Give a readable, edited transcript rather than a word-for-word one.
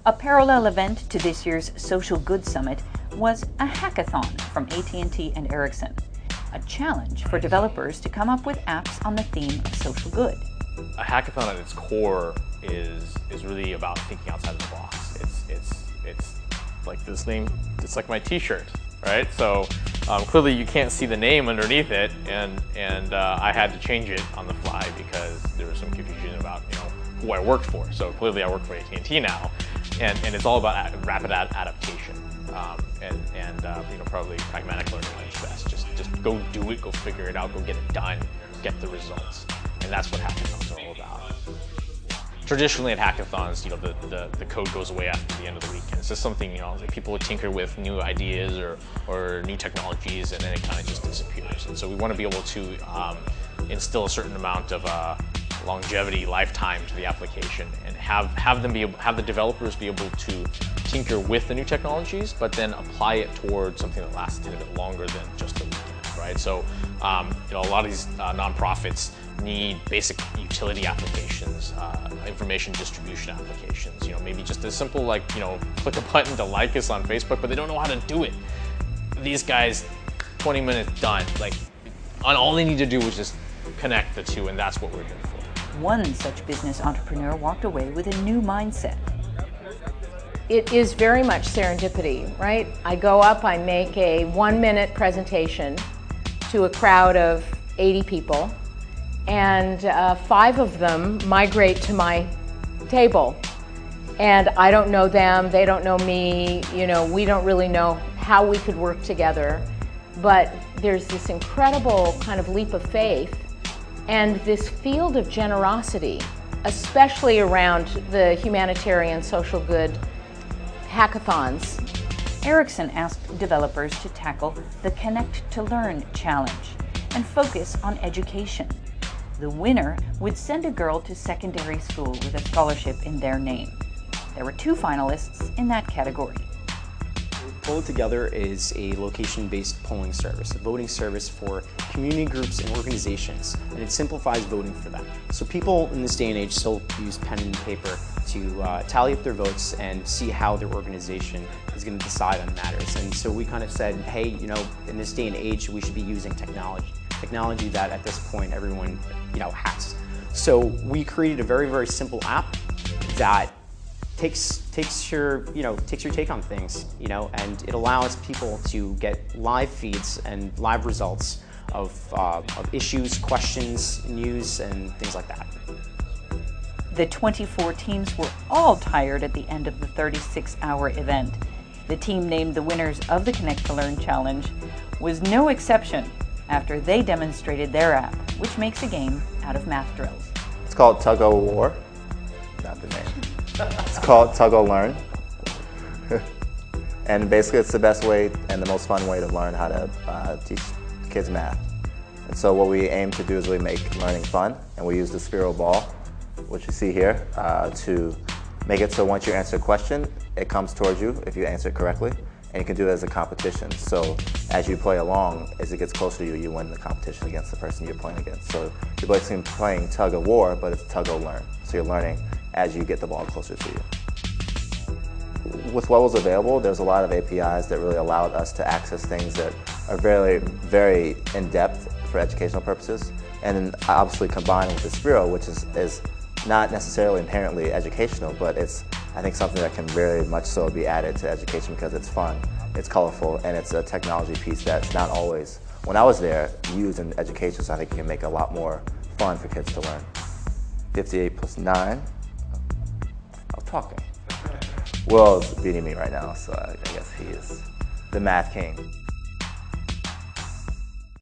A parallel event to this year's Social Good Summit was a hackathon from AT&T and Ericsson, a challenge for developers to come up with apps on the theme of social good. A hackathon at its core is really about thinking outside of the box. It's like this name, it's like my t-shirt, right? So clearly you can't see the name underneath it, and I had to change it on the fly because there was some confusion about who I worked for. So clearly I work for AT&T now, and it's all about rapid adaptation and probably pragmatic learning at its best. Just go do it, go figure it out, go get it done, get the results, and that's what hackathons are all about. Traditionally at hackathons, the code goes away after the end of the week, and it's just something like people would tinker with new ideas or new technologies, and then it kind of just disappears. And so we want to be able to instill a certain amount of longevity, lifetime to the application, and have the developers be able to tinker with the new technologies, but then apply it towards something that lasts a little bit longer than just a weekend, right? So a lot of these nonprofits need basic utility applications, information distribution applications. Maybe just as simple like click a button to like us on Facebook, but they don't know how to do it. These guys, 20 minutes done. Like, all they need to do is just connect the two, and that's what we're here for. One such business entrepreneur walked away with a new mindset. It is very much serendipity, right? I go up, I make a 1-minute presentation to a crowd of 80 people, and 5 of them migrate to my table. And I don't know them, they don't know me, we don't really know how we could work together. But there's this incredible kind of leap of faith and this field of generosity, especially around the humanitarian social good hackathons. Ericsson asked developers to tackle the Connect to Learn challenge and focus on education. The winner would send a girl to secondary school with a scholarship in their name. There were 2 finalists in that category. Pull It Together is a location-based polling service, a voting service for community groups and organizations, and it simplifies voting for them. So people in this day and age still use pen and paper to tally up their votes and see how their organization is going to decide on matters. And so we kind of said, hey, in this day and age, we should be using technology that at this point everyone has. So we created a very, very simple app that takes your take on things, and it allows people to get live feeds and live results of issues, questions, news, and things like that. The 24 teams were all tired at the end of the 36-hour event. The team named the winners of the Connect to Learn challenge was no exception after they demonstrated their app, which makes a game out of math drills. It's called Tug-O-War, not the name. It's called Tug-O-Learn. And basically it's the best way and the most fun way to learn how to teach kids math. And so what we aim to do is really make learning fun, and we use the spiral ball, which you see here, to make it so once you answer a question, it comes towards you if you answer it correctly, and you can do it as a competition. So as you play along, as it gets closer to you, you win the competition against the person you're playing against. So you're basically playing tug-of-war, but it's Tug-O-Learn. So you're learning as you get the ball closer to you. With what was available, there's a lot of APIs that really allowed us to access things that are very, very in-depth for educational purposes. And then obviously combined with the Spiral, which is not necessarily inherently educational, but it's, I think, something that can very much so be added to education because it's fun, it's colorful, and it's a technology piece that's not always, when I was there, used in education, so I think it can make it a lot more fun for kids to learn. 58 plus 9. I was talking. Will's beating me right now, so I guess he is the math king.